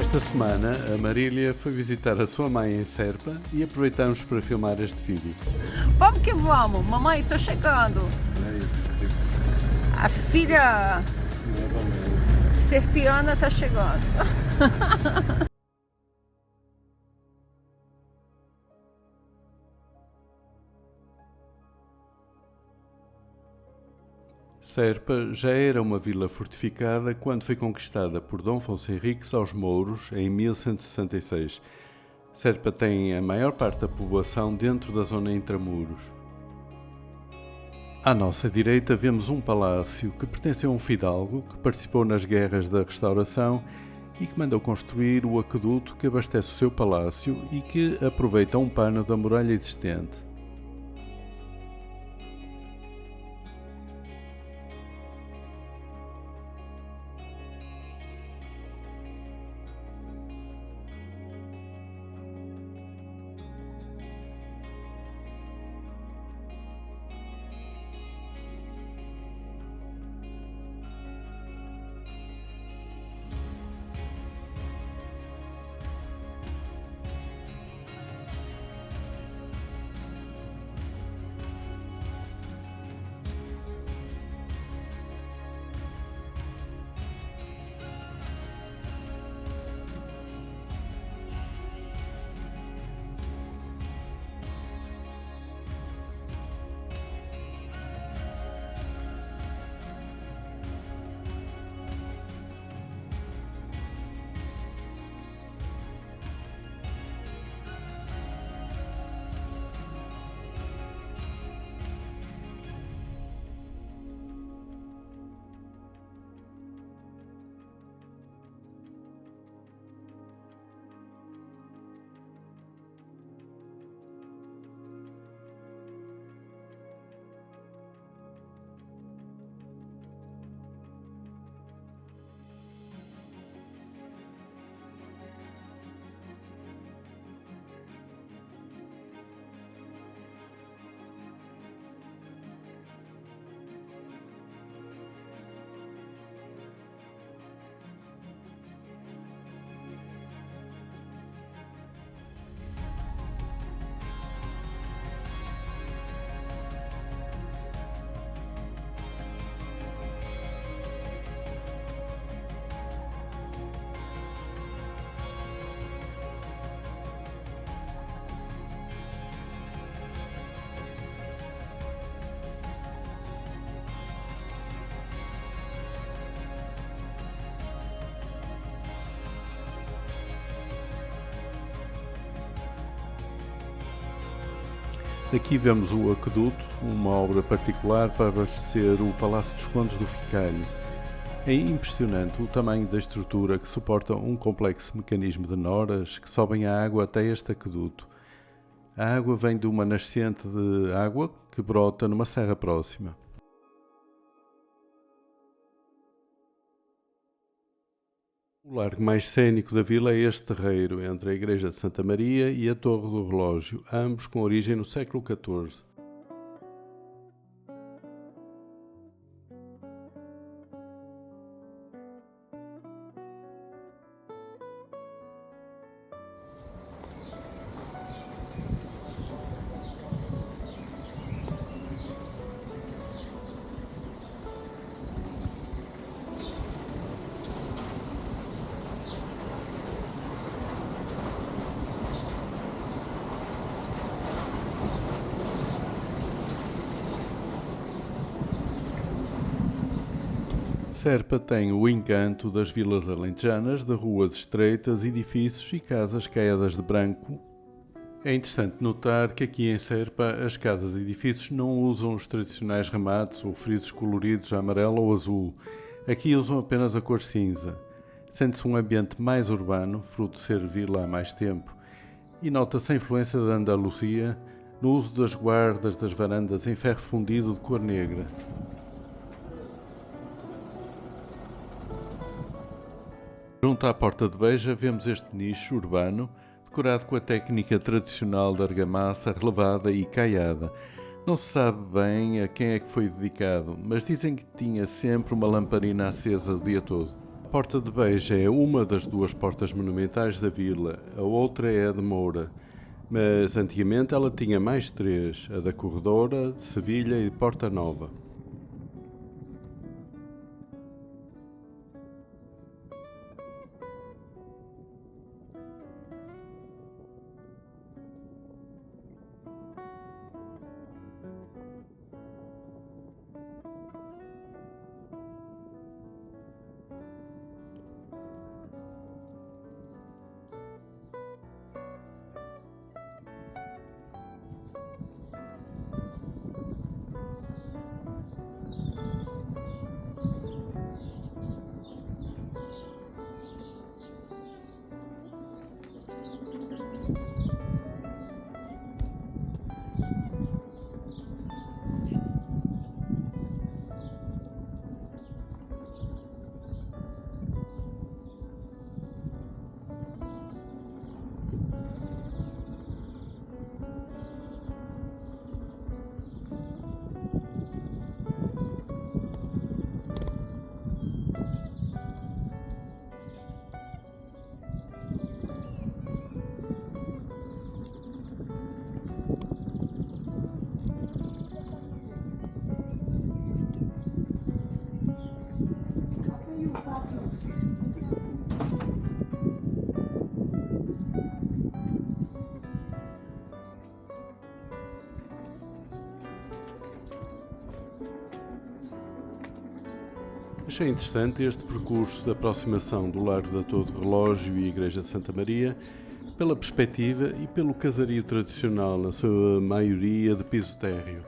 Esta semana, a Marília foi visitar a sua mãe em Serpa e aproveitamos para filmar este vídeo. Vamos que vamos, mamãe, tô chegando. A filha serpiana tá chegando. Serpa já era uma vila fortificada quando foi conquistada por Dom Afonso Henriques aos mouros em 1166. Serpa tem a maior parte da população dentro da zona intramuros. À nossa direita vemos um palácio que pertence a um fidalgo que participou nas guerras da Restauração e que mandou construir o aqueduto que abastece o seu palácio e que aproveita um pano da muralha existente. Aqui vemos o aqueduto, uma obra particular para abastecer o Palácio dos Condes do Ficalho. É impressionante o tamanho da estrutura que suporta um complexo mecanismo de noras que sobem a água até este aqueduto. A água vem de uma nascente de água que brota numa serra próxima. O largo mais cênico da vila é este terreiro, entre a Igreja de Santa Maria e a Torre do Relógio, ambos com origem no século XIV. Serpa tem o encanto das vilas alentejanas, de ruas estreitas, edifícios e casas caiadas de branco. É interessante notar que aqui em Serpa as casas e edifícios não usam os tradicionais remates ou frisos coloridos amarelo ou azul. Aqui usam apenas a cor cinza. Sente-se um ambiente mais urbano, fruto de ser vila há mais tempo, e nota-se a influência da Andaluzia no uso das guardas das varandas em ferro fundido de cor negra. Junto à porta de Beja vemos este nicho urbano, decorado com a técnica tradicional da argamassa relevada e caiada. Não se sabe bem a quem é que foi dedicado, mas dizem que tinha sempre uma lamparina acesa o dia todo. A Porta de Beja é uma das duas portas monumentais da vila, a outra é a de Moura, mas antigamente ela tinha mais três, a da Corredora, de Sevilha e de Porta Nova. Achei interessante este percurso de aproximação do Largo da Torre do Relógio e Igreja de Santa Maria, pela perspectiva e pelo casario tradicional, na sua maioria de piso térreo.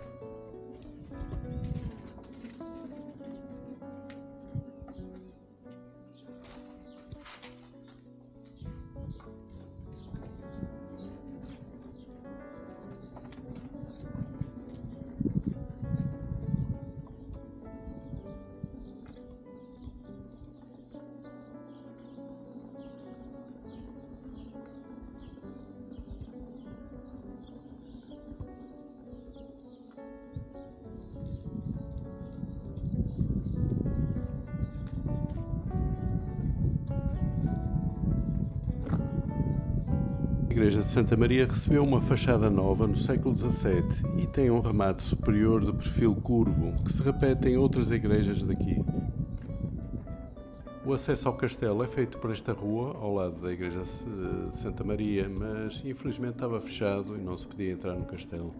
A Igreja de Santa Maria recebeu uma fachada nova no século XVII e tem um remate superior de perfil curvo, que se repete em outras igrejas daqui. O acesso ao castelo é feito por esta rua, ao lado da Igreja de Santa Maria, mas infelizmente estava fechado e não se podia entrar no castelo.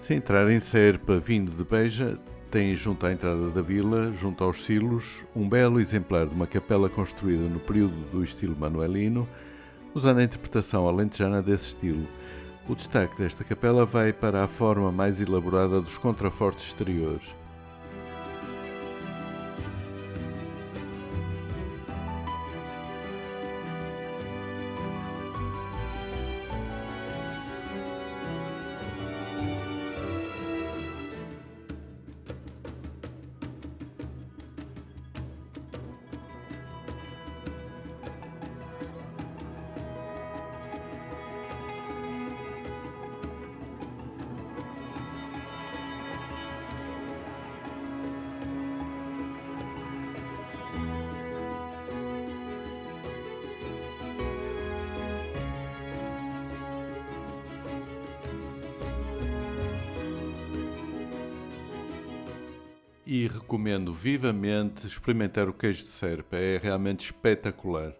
Se entrar em Serpa vindo de Beja, tem junto à entrada da vila, junto aos silos, um belo exemplar de uma capela construída no período do estilo manuelino, usando a interpretação alentejana desse estilo. O destaque desta capela vai para a forma mais elaborada dos contrafortes exteriores. E recomendo vivamente experimentar o queijo de Serpa, é realmente espetacular.